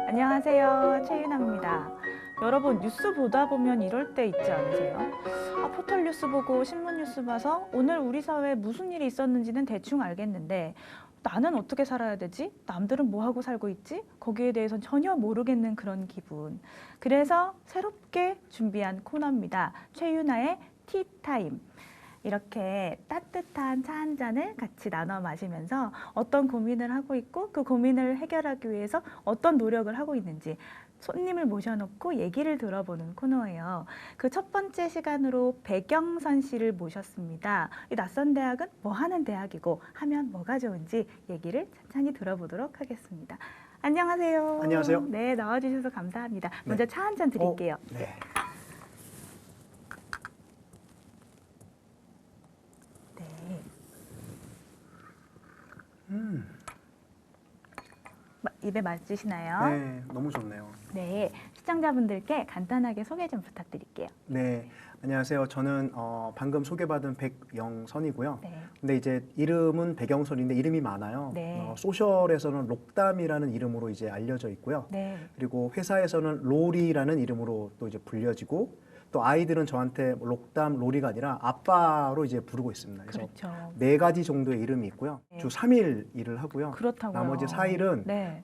안녕하세요. 최윤아입니다. 여러분 뉴스 보다 보면 이럴 때 있지 않으세요? 포털 뉴스 보고 신문 뉴스 봐서 오늘 우리 사회에 무슨 일이 있었는지는 대충 알겠는데 나는 어떻게 살아야 되지? 남들은 뭐 하고 살고 있지? 거기에 대해서는 전혀 모르겠는 그런 기분. 그래서 새롭게 준비한 코너입니다. 최윤아의 티타임. 이렇게 따뜻한 차 한 잔을 같이 나눠 마시면서 어떤 고민을 하고 있고 그 고민을 해결하기 위해서 어떤 노력을 하고 있는지 손님을 모셔놓고 얘기를 들어보는 코너예요. 그 첫 번째 시간으로 백영선 씨를 모셨습니다. 이 낯선 대학은 뭐 하는 대학이고 하면 뭐가 좋은지 얘기를 천천히 들어보도록 하겠습니다. 안녕하세요. 안녕하세요. 네, 나와주셔서 감사합니다. 먼저 차 한 잔 드릴게요. 네. 입에 맞으시나요? 네, 너무 좋네요. 네, 시청자분들께 간단하게 소개 좀 부탁드릴게요. 네, 안녕하세요. 저는 방금 소개받은 백영선이고요. 네. 근데 이제 이름은 백영선인데 이름이 많아요. 네. 소셜에서는 록담이라는 이름으로 이제 알려져 있고요. 네. 그리고 회사에서는 로리라는 이름으로 또 이제 불려지고 또 아이들은 저한테 록담, 로리가 아니라 아빠로 이제 부르고 있습니다. 그래서 그렇죠. 4가지 정도의 이름이 있고요. 네. 주 3일 일을 하고요. 그렇다고요. 나머지 4일은 네.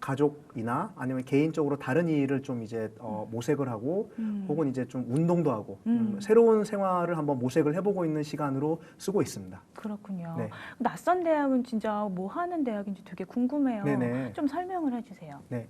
가족이나 아니면 개인적으로 다른 일을 좀 이제 모색을 하고 혹은 이제 좀 운동도 하고 새로운 생활을 한번 모색을 해보고 있는 시간으로 쓰고 있습니다. 그렇군요. 네. 낯선 대학은 진짜 뭐 하는 대학인지 되게 궁금해요. 네네. 좀 설명을 해주세요. 네,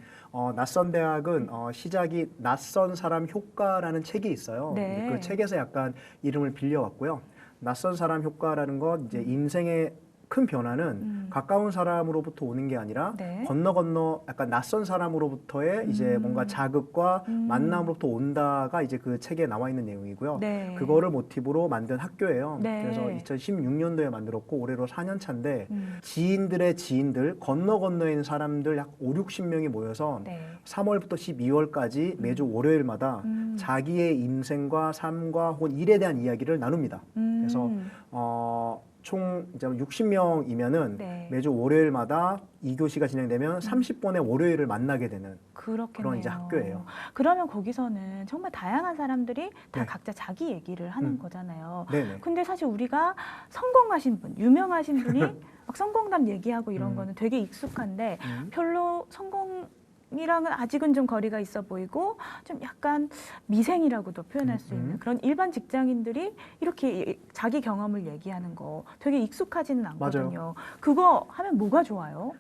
낯선 대학은 시작이 낯선 사람 효과라는 책이 있어요. 네. 그 책에서 약간 이름을 빌려왔고요. 낯선 사람 효과라는 건 이제 인생의 큰 변화는 가까운 사람으로부터 오는 게 아니라 네. 건너 약간 낯선 사람으로부터의 이제 뭔가 자극과 만남으로부터 온다가 이제 그 책에 나와 있는 내용이고요. 네. 그거를 모티브로 만든 학교예요. 네. 그래서 2016년도에 만들었고 올해로 4년 차인데 지인들의 지인들 건너에 있는 사람들 약 5, 60명이 모여서 네. 3월부터 12월까지 매주 월요일마다 자기의 인생과 삶과 혹은 일에 대한 이야기를 나눕니다. 그래서 총 이제 60명이면은 네. 매주 월요일마다 2교시가 진행되면 30번의 월요일을 만나게 되는 그렇겠네요. 그런 이제 학교예요. 그러면 거기서는 정말 다양한 사람들이 다 네. 각자 자기 얘기를 하는 거잖아요. 네네. 근데 사실 우리가 성공하신 분, 유명하신 분이 막 성공담 얘기하고 이런 거는 되게 익숙한데 별로 성공이랑은 아직은 좀 거리가 있어 보이고 좀 약간 미생이라고도 표현할 수 있는 그런 일반 직장인들이 이렇게 자기 경험을 얘기하는 거 되게 익숙하지는 않거든요. 맞아요. 그거 하면 뭐가 좋아요?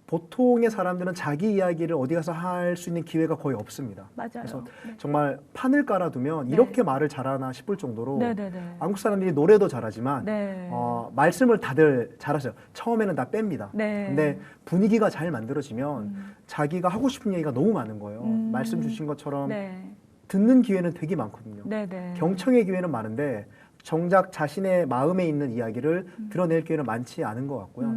보통의 사람들은 자기 이야기를 어디 가서 할 수 있는 기회가 거의 없습니다. 맞아요. 그래서 네. 정말 판을 깔아두면 네. 이렇게 말을 잘하나 싶을 정도로 네네네. 한국 사람들이 노래도 잘하지만 네. 말씀을 다들 잘하세요. 처음에는 다 뺍니다. 네. 근데 분위기가 잘 만들어지면 자기가 하고 싶은 얘기가 너무 많은 거예요. 말씀 주신 것처럼 네. 듣는 기회는 되게 많거든요. 네네. 경청의 기회는 많은데 정작 자신의 마음에 있는 이야기를 드러낼 기회는 많지 않은 것 같고요.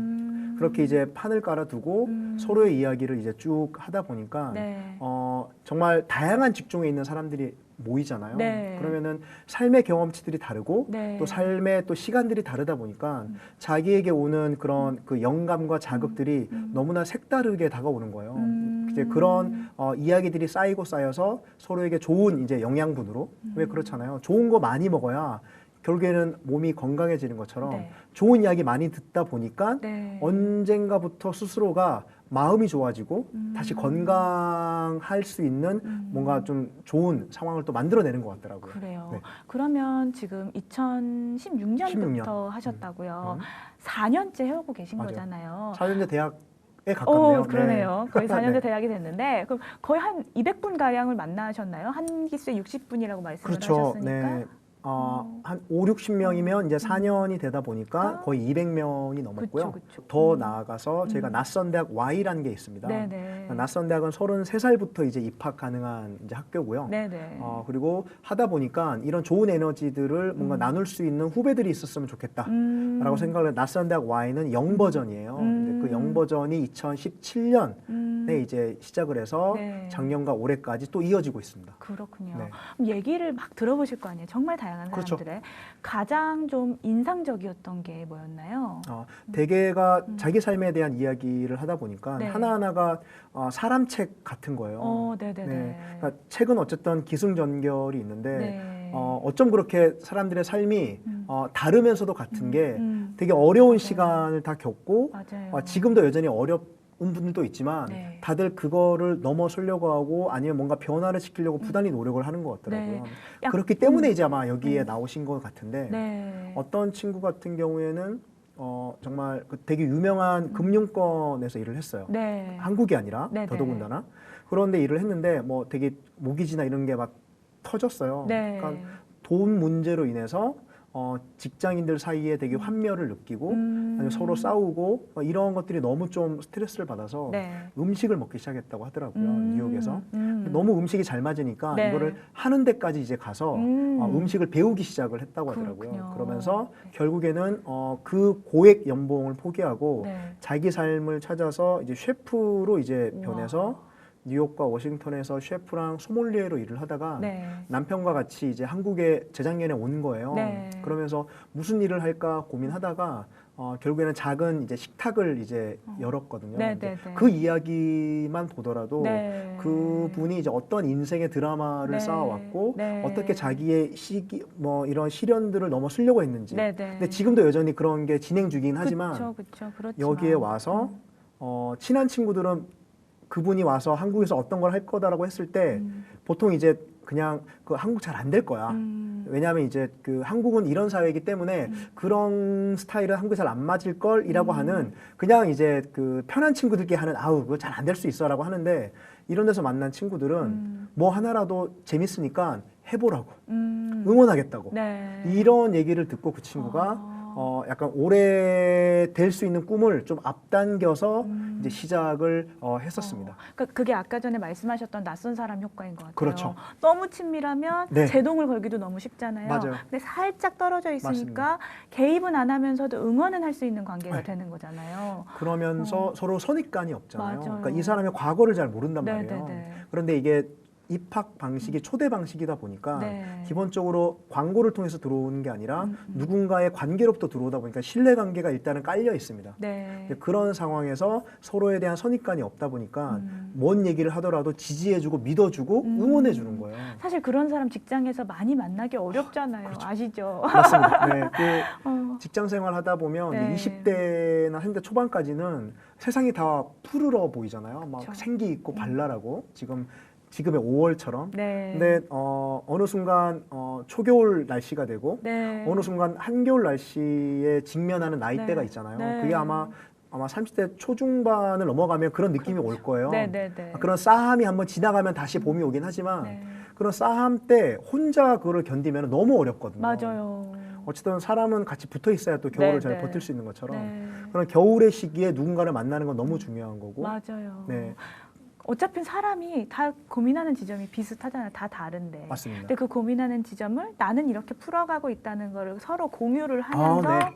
그렇게 이제 판을 깔아두고 서로의 이야기를 이제 쭉 하다 보니까 네. 정말 다양한 직종에 있는 사람들이 모이잖아요. 네. 그러면은 삶의 경험치들이 다르고 네. 또 삶의 또 시간들이 다르다 보니까 자기에게 오는 그런 그 영감과 자극들이 너무나 색다르게 다가오는 거예요. 이제 그런 이야기들이 쌓이고 쌓여서 서로에게 좋은 이제 영양분으로 왜 그렇잖아요. 좋은 거 많이 먹어야 결국에는 몸이 건강해지는 것처럼 네. 좋은 이야기 많이 듣다 보니까 네. 언젠가부터 스스로가 마음이 좋아지고 다시 건강할 수 있는 뭔가 좀 좋은 상황을 또 만들어내는 것 같더라고요. 그래요. 네. 그러면 지금 2016년부터 16년. 하셨다고요. 4년째 해오고 계신 맞아요. 거잖아요. 4년제 대학에 가깝네요. 그러네요. 거의 4년제 네. 대학이 됐는데 그럼 거의 한 200분 가량을 만나셨나요? 한 기수에 60분이라고 말씀을 그렇죠. 하셨으니까. 네. 한 5, 60명이면 이제 4년이 되다 보니까 거의 200명이 넘었고요. 그쵸. 더 나아가서 저희가 낯선 대학 Y라는 게 있습니다. 네네. 낯선 대학은 33살부터 이제 입학 가능한 이제 학교고요. 네네. 그리고 하다 보니까 이런 좋은 에너지들을 뭔가 나눌 수 있는 후배들이 있었으면 좋겠다라고 생각을 낯선 대학 Y는 0버전이에요. 근데 그 0버전이 2017년 이제 시작을 해서 네. 작년과 올해까지 또 이어지고 있습니다. 그렇군요. 네. 그럼 얘기를 막 들어보실 거 아니에요. 정말 다양한 그렇죠. 사람들의 가장 좀 인상적이었던 게 뭐였나요? 대개가 자기 삶에 대한 이야기를 하다 보니까 네. 하나하나가 사람 책 같은 거예요. 네네네. 네. 그러니까 책은 어쨌든 기승전결이 있는데 네. 어쩜 그렇게 사람들의 삶이 다르면서도 같은 게 되게 어려운 맞아요. 시간을 다 겪고 맞아요. 지금도 여전히 어려운 분들도 있지만 네. 다들 그거를 넘어서려고 하고 아니면 뭔가 변화를 시키려고 부단히 노력을 하는 것 같더라고요. 네. 약- 그렇기 때문에 이제 아마 여기에 나오신 것 같은데 네. 어떤 친구 같은 경우에는 정말 그 되게 유명한 금융권에서 일을 했어요. 네. 한국이 아니라 네네. 더더군다나 그런데 일을 했는데 뭐 되게 모기지나 이런 게 막 터졌어요. 네. 그러니까 돈 문제로 인해서 직장인들 사이에 되게 환멸을 느끼고 아니면 서로 싸우고 이런 것들이 너무 좀 스트레스를 받아서 네. 음식을 먹기 시작했다고 하더라고요. 뉴욕에서. 음. 너무 음식이 잘 맞으니까 네. 이거를 하는 데까지 이제 가서 음식을 배우기 시작을 했다고 하더라고요. 그렇군요. 그러면서 네. 결국에는 그 고액 연봉을 포기하고 네. 자기 삶을 찾아서 이제 셰프로 이제 우와. 변해서 뉴욕과 워싱턴에서 셰프랑 소믈리에로 일을 하다가 네. 남편과 같이 이제 한국에 재작년에 온 거예요. 네. 그러면서 무슨 일을 할까 고민하다가 결국에는 작은 이제 식탁을 이제 열었거든요. 네, 이제 네, 네. 그 이야기만 보더라도 네. 그분이 이제 어떤 인생의 드라마를 네. 쌓아왔고 네. 어떻게 자기의 시기 뭐 이런 시련들을 넘어서려고 했는지. 네, 네. 근데 지금도 여전히 그런 게 진행 중이긴 하지만 그렇죠. 여기에 와서 친한 친구들은 그분이 와서 한국에서 어떤 걸 할 거다라고 했을 때 보통 이제 그냥 그 한국 잘 안 될 거야. 왜냐하면 이제 그 한국은 이런 사회이기 때문에 그런 스타일은 한국에 잘 안 맞을 걸이라고 하는 그냥 이제 그 편한 친구들끼리 하는 아우 그거 잘 안 될 수 있어라고 하는데 이런 데서 만난 친구들은 뭐 하나라도 재밌으니까 해보라고 응원하겠다고 네. 이런 얘기를 듣고 그 친구가 약간 오래 될 수 있는 꿈을 좀 앞당겨서 이제 시작을 했었습니다. 그러니까 그게 아까 전에 말씀하셨던 낯선 사람 효과인 것 같아요. 그렇죠. 너무 친밀하면 네. 제동을 걸기도 너무 쉽잖아요. 맞아요. 근데 살짝 떨어져 있으니까 개입은 안 하면서도 응원은 할 수 있는 관계가 네. 되는 거잖아요. 그러면서 서로 선입관이 없잖아요. 맞아요. 그러니까 이 사람의 과거를 잘 모른단 네, 말이에요. 네, 네. 그런데 이게 입학 방식이 초대 방식이다 보니까 네. 기본적으로 광고를 통해서 들어오는 게 아니라 누군가의 관계로부터 들어오다 보니까 신뢰 관계가 일단은 깔려 있습니다. 네. 이제 그런 상황에서 서로에 대한 선입관이 없다 보니까 뭔 얘기를 하더라도 지지해주고 믿어주고 응원해주는 거예요. 사실 그런 사람 직장에서 많이 만나기 어렵잖아요. 아시죠? 맞습니다. 네, 그 어. 직장 생활 하다 보면 네. 20대나 30대 초반까지는 세상이 다 푸르러 보이잖아요. 막 그렇죠. 생기 있고 발랄하고 지금의 5월처럼. 네. 근데 어느 순간 초겨울 날씨가 되고 네. 어느 순간 한겨울 날씨에 직면하는 나이대가 네. 있잖아요. 네. 그게 아마 30대 초중반을 넘어가면 그런 느낌이 올 거예요. 네, 네, 네. 그런 싸함이 한번 지나가면 다시 봄이 오긴 하지만 네. 그런 싸함 때 혼자 그거를 견디면 너무 어렵거든요. 맞아요. 어쨌든 사람은 같이 붙어 있어야 또 겨울을 네, 잘 네. 버틸 수 있는 것처럼 네. 그런 겨울의 시기에 누군가를 만나는 건 너무 중요한 거고. 맞아요. 네, 어차피 사람이 다 고민하는 지점이 비슷하잖아요. 다 다른데. 맞습니다. 근데 그 고민하는 지점을 나는 이렇게 풀어가고 있다는 거를 서로 공유를 하면서 네.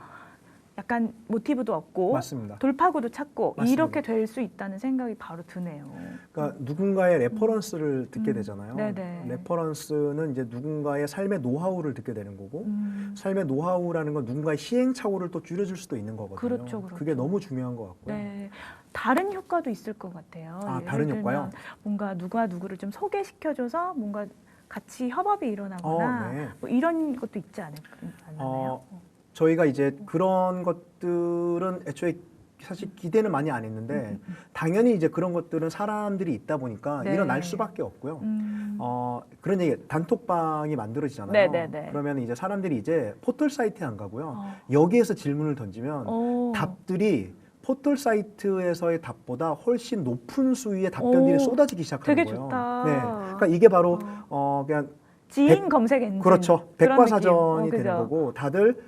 약간 모티브도 얻고 맞습니다. 돌파구도 찾고 맞습니다. 이렇게 될 수 있다는 생각이 바로 드네요. 그러니까 누군가의 레퍼런스를 듣게 되잖아요. 네네. 레퍼런스는 이제 누군가의 삶의 노하우를 듣게 되는 거고 음. 삶의 노하우라는 건 누군가의 시행착오를 또 줄여줄 수도 있는 거거든요. 그렇죠, 그렇죠. 그게 너무 중요한 것 같고요. 네. 다른 효과도 있을 것 같아요. 예를 다른 들면 효과요? 뭔가 누가 누구를 좀 소개시켜줘서 뭔가 같이 협업이 일어나거나 네. 뭐 이런 것도 있지 않나요? 저희가 이제 그런 것들은 애초에 사실 기대는 많이 안 했는데 당연히 이제 그런 것들은 사람들이 있다 보니까 네. 일어날 수밖에 없고요. 음. 그런 얘기 단톡방이 만들어지잖아요. 네네네. 그러면 이제 사람들이 이제 포털 사이트에 안 가고요. 어. 여기에서 질문을 던지면 오. 답들이 포털 사이트에서의 답보다 훨씬 높은 수위의 답변들이 오. 쏟아지기 시작하는 되게 거예요. 좋다. 네, 그러니까 이게 바로 그냥 지인 검색 엔진. 그렇죠. 그런 백과사전이 느낌. 되는 그죠? 거고 다들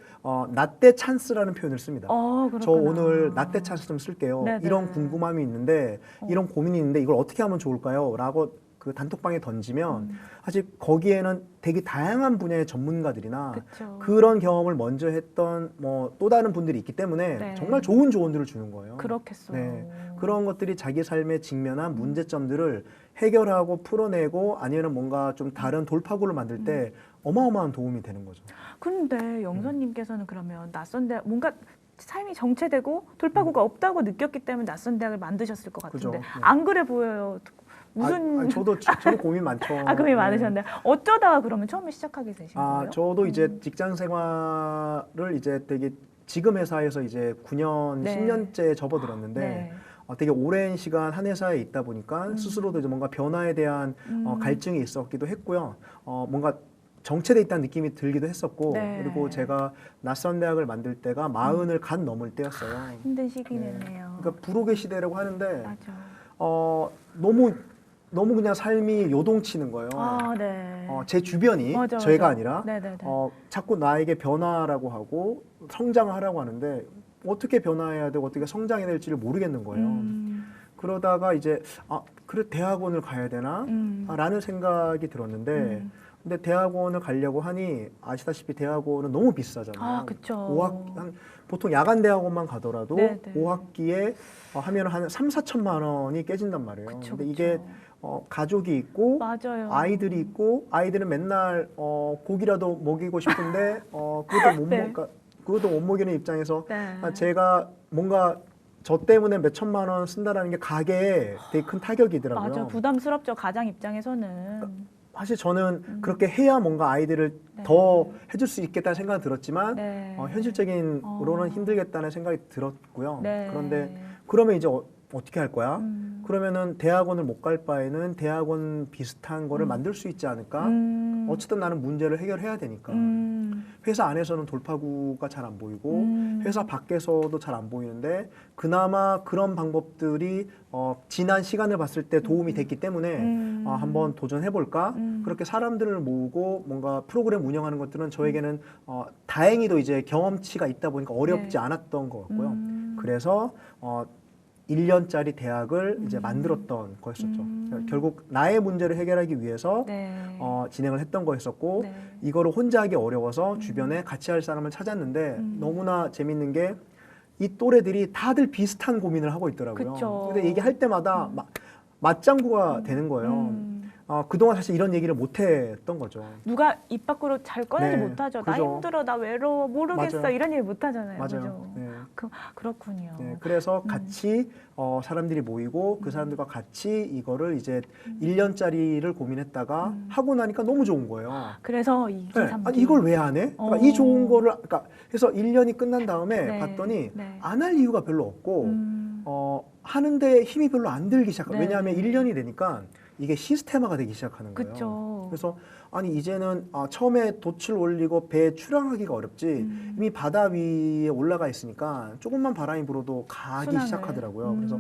나때 찬스라는 표현을 씁니다. 그렇구나. 저 오늘 나때 찬스 좀 쓸게요. 네네. 이런 궁금함이 있는데 이런 고민이 있는데 이걸 어떻게 하면 좋을까요? 라고 그 단톡방에 던지면 사실 거기에는 되게 다양한 분야의 전문가들이나 그쵸. 그런 경험을 먼저 했던 뭐 또 다른 분들이 있기 때문에 네. 정말 좋은 조언들을 주는 거예요. 그렇겠어요. 네. 그런 것들이 자기 삶에 직면한 문제점들을 해결하고 풀어내고 아니면 뭔가 좀 다른 돌파구를 만들 때 어마어마한 도움이 되는 거죠. 근데 영선님께서는 그러면 낯선 대학 뭔가 삶이 정체되고 돌파구가 없다고 느꼈기 때문에 낯선 대학을 만드셨을 것 같은데 그죠. 네. 안 그래 보여요. 무슨 저도 고민 많죠. 고민이 네. 많으셨네요. 어쩌다가 그러면 처음에 시작하게 되신 거예요? 저도 이제 직장 생활을 이제 되게 지금 회사에서 이제 9년, 네. 10년째 접어들었는데 네. 되게 오랜 시간 한 회사에 있다 보니까 스스로도 이제 뭔가 변화에 대한 갈증이 있었기도 했고요. 뭔가 정체돼 있다는 느낌이 들기도 했었고 네. 그리고 제가 낯선 대학을 만들 때가 40을 간 넘을 때였어요. 힘든 시기네요. 그러니까 불혹의 시대라고 하는데 맞아. 너무 그냥 삶이 요동치는 거예요. 네. 제 주변이 맞아, 저희가 맞아. 아니라 네네네. 자꾸 나에게 변화라고 하고 성장을 하라고 하는데 어떻게 변화해야 되고 어떻게 성장해야 될지를 모르겠는 거예요. 그러다가 이제 그래 대학원을 가야 되나? 라는 생각이 들었는데 근데 대학원을 가려고 하니 아시다시피 대학원은 너무 비싸잖아요. 그쵸. 보통 야간 대학원만 가더라도 네네. 5학기에 하면 한 3, 4천만 원이 깨진단 말이에요. 그쵸, 근데 그쵸. 이게 가족이 있고 맞아요. 아이들이 있고 아이들은 맨날 고기라도 먹이고 싶은데 그것도 못 네. 그것도 못 먹이는 입장에서 네. 제가 뭔가 저 때문에 몇 천만 원 쓴다라는 게 가게에 되게 큰 타격이더라고요. 맞아. 부담스럽죠. 가장 입장에서는. 사실 저는 그렇게 해야 뭔가 아이들을 네. 더 해줄 수 있겠다는 생각은 들었지만 네. 현실적인으로는 힘들겠다는 생각이 들었고요. 네. 그런데 그러면 이제 어떻게 할 거야? 그러면은 대학원을 못 갈 바에는 대학원 비슷한 거를 만들 수 있지 않을까? 어쨌든 나는 문제를 해결해야 되니까. 회사 안에서는 돌파구가 잘 안 보이고 회사 밖에서도 잘 안 보이는데 그나마 그런 방법들이 지난 시간을 봤을 때 도움이 됐기 때문에 한번 도전해볼까? 그렇게 사람들을 모으고 뭔가 프로그램 운영하는 것들은 저에게는 다행히도 이제 경험치가 있다 보니까 어렵지 네. 않았던 것 같고요. 그래서 1년짜리 대학을 이제 만들었던 거였었죠. 결국 나의 문제를 해결하기 위해서 네. 진행을 했던 거였었고 네. 이거를 혼자 하기 어려워서 주변에 같이 할 사람을 찾았는데 너무나 재밌는 게 이 또래들이 다들 비슷한 고민을 하고 있더라고요. 그쵸. 근데 얘기할 때마다 맞장구가 되는 거예요. 그동안 사실 이런 얘기를 못 했던 거죠. 누가 입 밖으로 잘 꺼내지 네, 못하죠. 나 그죠. 힘들어, 나 외로워, 모르겠어 맞아요. 이런 얘기 못 하잖아요. 맞아요. 그죠? 네. 그렇군요. 네, 그래서 같이 사람들이 모이고 그 사람들과 같이 이거를 이제 1년짜리를 고민했다가 하고 나니까 너무 좋은 거예요. 그래서 이기 네, 삼기. 아니, 이걸 왜 안 해? 그러니까 이 좋은 거를 그러니까 해서 1년이 끝난 다음에 네, 봤더니 네. 안 할 이유가 별로 없고 하는데 힘이 별로 안 들기 시작해요. 네. 왜냐하면 1년이 되니까 이게 시스템화가 되기 시작하는 거예요. 그쵸. 그래서 아니 이제는 처음에 돛을 올리고 배에 출항하기가 어렵지 이미 바다 위에 올라가 있으니까 조금만 바람이 불어도 가기 순항을. 시작하더라고요. 그래서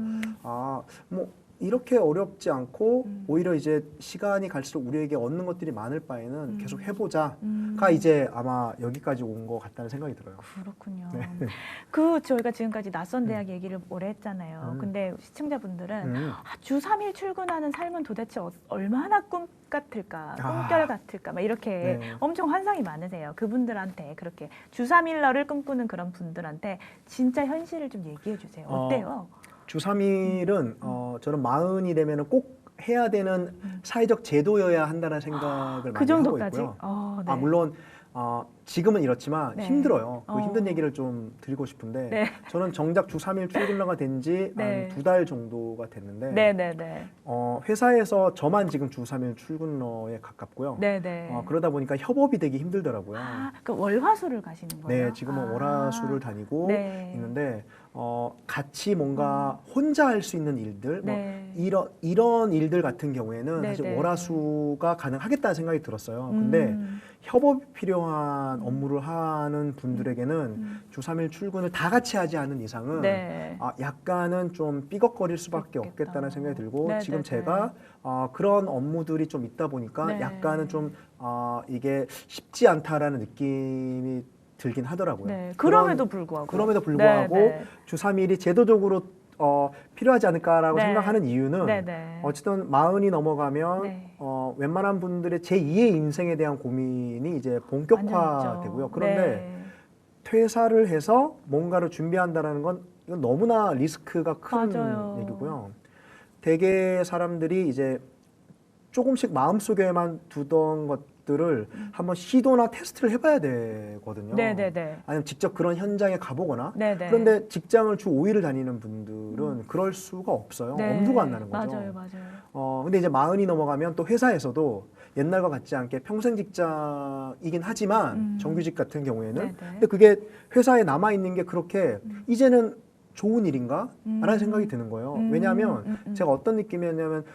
뭐 이렇게 어렵지 않고 오히려 이제 시간이 갈수록 우리에게 얻는 것들이 많을 바에는 계속 해보자가 이제 아마 여기까지 온 것 같다는 생각이 들어요. 그렇군요. 네. 저희가 지금까지 낯선 대학 얘기를 오래 했잖아요. 근데 시청자분들은 주 3일 출근하는 삶은 도대체 얼마나 꿈 같을까, 꿈결 같을까, 막 이렇게 네. 엄청 환상이 많으세요. 그분들한테 그렇게 주 3일러를 꿈꾸는 그런 분들한테 진짜 현실을 좀 얘기해 주세요. 어때요? 주 3일은 저는 40이 되면은 꼭 해야 되는 사회적 제도여야 한다는 생각을 그 많이 하고 정도까지? 있고요. 네. 물론 지금은 이렇지만 네. 힘들어요. 그 힘든 얘기를 좀 드리고 싶은데 네. 저는 정작 주 3일 출근러가 된 지 네. 한 2달 정도가 됐는데 네네네. 회사에서 저만 지금 주 3일 출근러에 가깝고요. 네네. 그러다 보니까 협업이 되게 힘들더라고요. 그 월화수를 가시는 거예요? 네, 지금은 월화수를 다니고 네. 있는데 같이 뭔가 혼자 할 수 있는 일들, 네. 뭐 이런 일들 같은 경우에는 네, 사실 네. 월화수가 가능하겠다는 생각이 들었어요. 근데 협업이 필요한 업무를 하는 분들에게는 주 3일 출근을 다 같이 하지 않는 이상은 네. 약간은 좀 삐걱거릴 수밖에 그렇겠다. 없겠다는 생각이 들고 네, 지금 네, 제가 그런 업무들이 좀 있다 보니까 네. 약간은 좀 이게 쉽지 않다라는 느낌이 들긴 하더라고요. 네. 그럼에도 불구하고. 그럼에도 불구하고 네, 주 3일이 제도적으로 필요하지 않을까라고 네. 생각하는 이유는 네, 네. 어쨌든 40이 넘어가면 네. 웬만한 분들의 제2의 인생에 대한 고민이 이제 완전 있죠. 본격화되고요. 그런데 네. 퇴사를 해서 뭔가를 준비한다라는 건 이건 너무나 리스크가 큰 맞아요. 얘기고요. 대개 사람들이 이제 조금씩 마음속에만 두던 것들을 한번 시도나 테스트를 해봐야 되거든요. 네네네. 아니면 직접 그런 현장에 가보거나. 네네. 그런데 직장을 주 5일을 다니는 분들은 그럴 수가 없어요. 네. 엄두가 안 나는 거죠. 맞아요. 근데 이제 40이 넘어가면 또 회사에서도 옛날과 같지 않게 평생 직장이긴 하지만 정규직 같은 경우에는 네네. 근데 그게 회사에 남아있는 게 그렇게 이제는 좋은 일인가? 라는 생각이 드는 거예요. 왜냐하면 제가 어떤 느낌이었냐면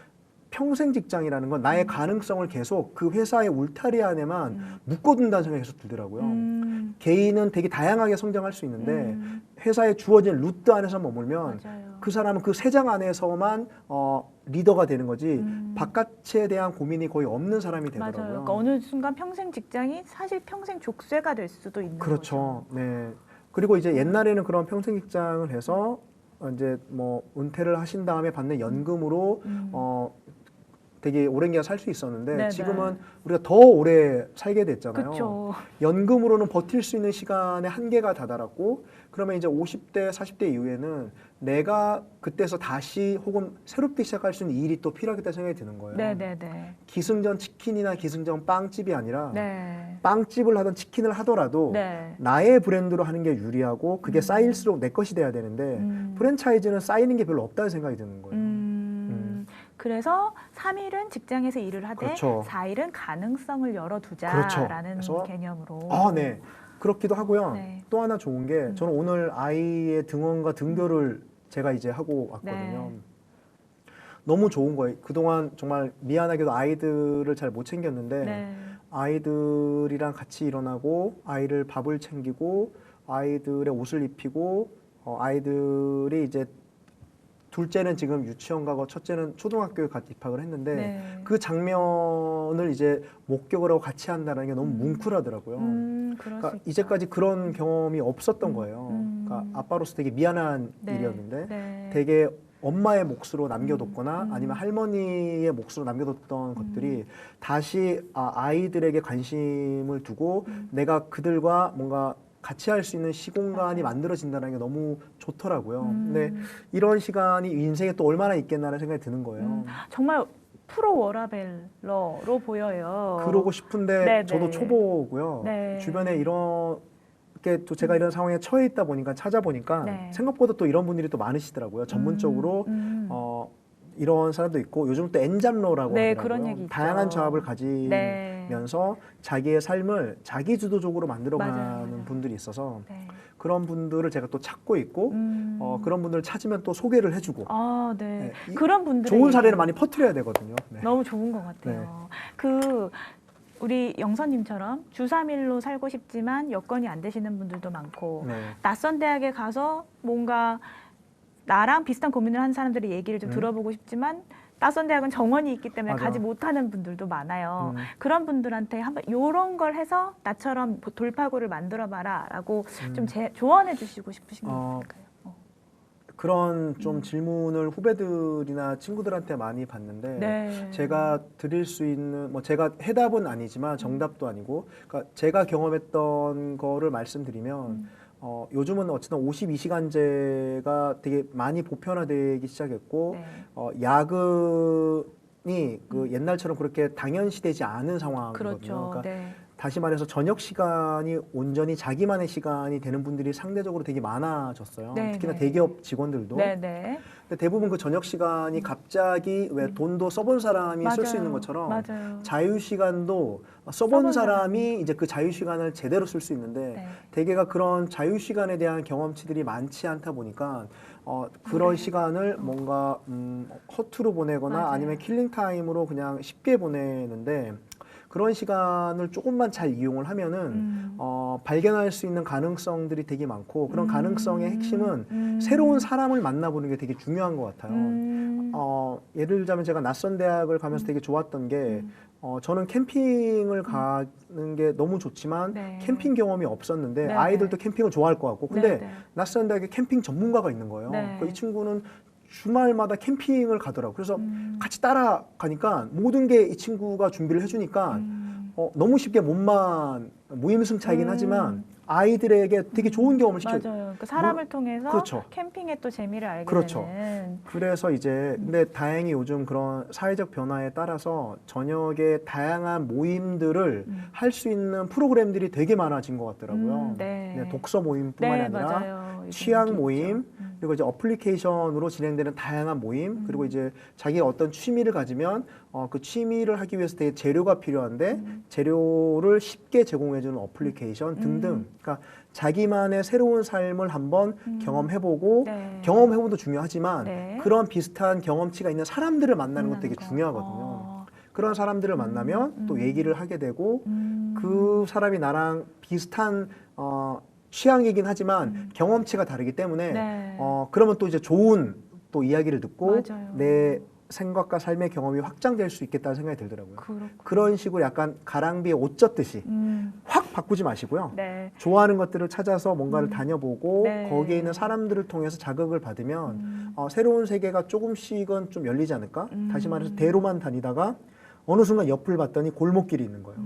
평생 직장이라는 건 나의 가능성을 계속 그 회사의 울타리 안에만 묶어둔다는 생각이 계속 들더라고요. 개인은 되게 다양하게 성장할 수 있는데 회사에 주어진 루트 안에서 머물면 맞아요. 그 사람은 그 세장 안에서만 리더가 되는 거지 바깥에 대한 고민이 거의 없는 사람이 맞아요. 되더라고요. 그러니까 어느 순간 평생 직장이 사실 평생 족쇄가 될 수도 있는 그렇죠. 거죠. 네. 그리고 이제 옛날에는 그런 평생 직장을 해서 이제 뭐 은퇴를 하신 다음에 받는 연금으로 되게 오랜 기간 살 수 있었는데 네네. 지금은 우리가 더 오래 살게 됐잖아요. 그렇죠. 연금으로는 버틸 수 있는 시간의 한계가 다다랐고 그러면 이제 50대, 40대 이후에는 내가 그때서 다시 혹은 새롭게 시작할 수 있는 일이 또 필요하겠다 생각이 드는 거예요. 네네네. 기승전 치킨이나 기승전 빵집이 아니라 네. 빵집을 하던 치킨을 하더라도 네. 나의 브랜드로 하는 게 유리하고 그게 쌓일수록 내 것이 돼야 되는데 프랜차이즈는 쌓이는 게 별로 없다는 생각이 드는 거예요. 그래서 3일은 직장에서 일을 하되 그렇죠. 4일은 가능성을 열어두자라는 그래서 개념으로. 네. 그렇기도 하고요. 네. 또 하나 좋은 게 저는 오늘 아이의 등원과 등교를 제가 이제 하고 왔거든요. 네. 너무 좋은 거예요. 그동안 정말 미안하게도 아이들을 잘 못 챙겼는데 네. 아이들이랑 같이 일어나고 아이를 밥을 챙기고 아이들의 옷을 입히고 아이들이 이제 둘째는 지금 유치원 가고 첫째는 초등학교에 입학을 했는데 네. 그 장면을 이제 목격을 하고 같이 한다는 게 너무 뭉클하더라고요. 그럴 그러니까 수 있죠. 이제까지 그런 경험이 없었던 거예요. 그러니까 아빠로서 되게 미안한 네. 일이었는데 네. 되게 엄마의 몫으로 남겨뒀거나 아니면 할머니의 몫으로 남겨뒀던 것들이 다시 아이들에게 관심을 두고 내가 그들과 뭔가 같이 할 수 있는 시공간이 만들어진다는 게 너무 좋더라고요. 근데 이런 시간이 인생에 또 얼마나 있겠나라는 생각이 드는 거예요. 정말 프로 워라벨러로 보여요. 그러고 싶은데 네네. 저도 초보고요. 네. 주변에 이렇게 또 제가 이런 상황에 처해 있다 보니까 찾아보니까 네. 생각보다 또 이런 분들이 또 많으시더라고요. 전문적으로 이런 사람도 있고 요즘 또 엔잡러라고 네, 하더라고요. 그런 얘기 있죠. 다양한 저합을 가지면서 자기의 삶을 자기주도적으로 만들어가는 맞아요. 분들이 있어서 네. 그런 분들을 제가 또 찾고 있고 그런 분들을 찾으면 또 소개를 해주고 네. 네, 그런 분들 좋은 사례를 많이 퍼뜨려야 되거든요. 네. 너무 좋은 것 같아요. 우리 영선님처럼 주 3일로 살고 싶지만 여건이 안 되시는 분들도 많고 네. 낯선 대학에 가서 뭔가 나랑 비슷한 고민을 하는 사람들의 얘기를 좀 들어보고 싶지만 낯선 대학은 정원이 있기 때문에 맞아. 가지 못하는 분들도 많아요. 그런 분들한테 한번 이런 걸 해서 나처럼 돌파구를 만들어봐라라고 좀 조언해 주시고 싶으신 게 있을까요? 그런 좀 질문을 후배들이나 친구들한테 많이 받는데 네. 제가 드릴 수 있는 뭐 제가 해답은 아니지만 정답도 아니고 그러니까 제가 경험했던 거를 말씀드리면 요즘은 어쨌든 52시간제가 되게 많이 보편화되기 시작했고 네. 야근이 그 옛날처럼 그렇게 당연시되지 않은 상황이거든요. 그렇죠. 그러니까 네. 다시 말해서 저녁 시간이 온전히 자기만의 시간이 되는 분들이 상대적으로 되게 많아졌어요. 네, 특히나 네. 대기업 직원들도. 네. 근데 대부분 그 저녁 시간이 갑자기 왜 돈도 써본 사람이 쓸 수 있는 것처럼 맞아요. 자유 시간도 써본 써본 사람이 이제 그 자유 시간을 제대로 쓸 수 있는데 네. 대개가 그런 자유 시간에 대한 경험치들이 많지 않다 보니까 그런 시간을 뭔가 허투루 보내거나 맞아요. 아니면 킬링 타임으로 그냥 쉽게 보내는데 그런 시간을 조금만 잘 이용을 하면은 발견할 수 있는 가능성들이 되게 많고 그런 가능성의 핵심은 새로운 사람을 만나보는 게 되게 중요한 것 같아요. 예를 들자면 제가 낯선 대학을 가면서 되게 좋았던 게 저는 캠핑을 가는 게 너무 좋지만 네. 캠핑 경험이 없었는데 네. 아이들도 캠핑을 좋아할 것 같고 근데 네. 낯선 대학에 캠핑 전문가가 있는 거예요. 네. 그러니까 이 친구는 주말마다 캠핑을 가더라고요. 그래서 같이 따라가니까 모든 게 이 친구가 준비를 해주니까 너무 쉽게 몸만 무임승차이긴 하지만 아이들에게 되게 좋은 경험을 시켜. 맞아요. 그 사람을 통해서 그렇죠. 캠핑의 또 재미를 알게 그렇죠. 되는. 그래서 이제 근데 다행히 요즘 그런 사회적 변화에 따라서 저녁에 다양한 모임들을 할 수 있는 프로그램들이 되게 많아진 것 같더라고요. 네. 독서 모임뿐만 네, 아니라 맞아요. 요즘 취향 인기 모임, 있죠. 그리고 이제 어플리케이션으로 진행되는 다양한 모임, 그리고 이제 자기가 어떤 취미를 가지면 그 취미를 하기 위해서 되게 재료가 필요한데 재료를 쉽게 제공해주는 어플리케이션 등등. 그러니까 자기만의 새로운 삶을 한번 경험해보고 네. 경험해보도 중요하지만 네. 그런 비슷한 경험치가 있는 사람들을 만나는 것도 되게 만나는 거. 중요하거든요. 그런 사람들을 만나면 또 얘기를 하게 되고 그 사람이 나랑 비슷한 취향이긴 하지만 경험치가 다르기 때문에 네. 그러면 또 이제 좋은 또 이야기를 듣고 맞아요. 내 생각과 삶의 경험이 확장될 수 있겠다는 생각이 들더라고요. 그렇군요. 그런 식으로 약간 가랑비에 옷 젖듯이 확 바꾸지 마시고요. 네. 좋아하는 것들을 찾아서 뭔가를 다녀보고 네. 거기에 있는 사람들을 통해서 자극을 받으면 새로운 세계가 조금씩은 좀 열리지 않을까? 다시 말해서 대로만 다니다가 어느 순간 옆을 봤더니 골목길이 있는 거예요.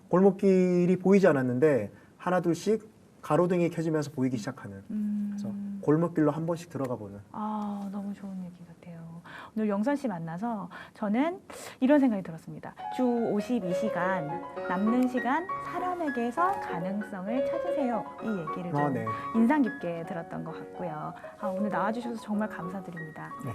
골목길이 보이지 않았는데 하나둘씩 가로등이 켜지면서 보이기 시작하는. 그래서 골목길로 한 번씩 들어가 보는. 아, 너무 좋은 얘기 같아요. 오늘 영선 씨 만나서 저는 이런 생각이 들었습니다. 주 52시간 남는 시간 사람에게서 가능성을 찾으세요. 이 얘기를 좀 네. 인상 깊게 들었던 것 같고요. 오늘 나와주셔서 정말 감사드립니다. 네.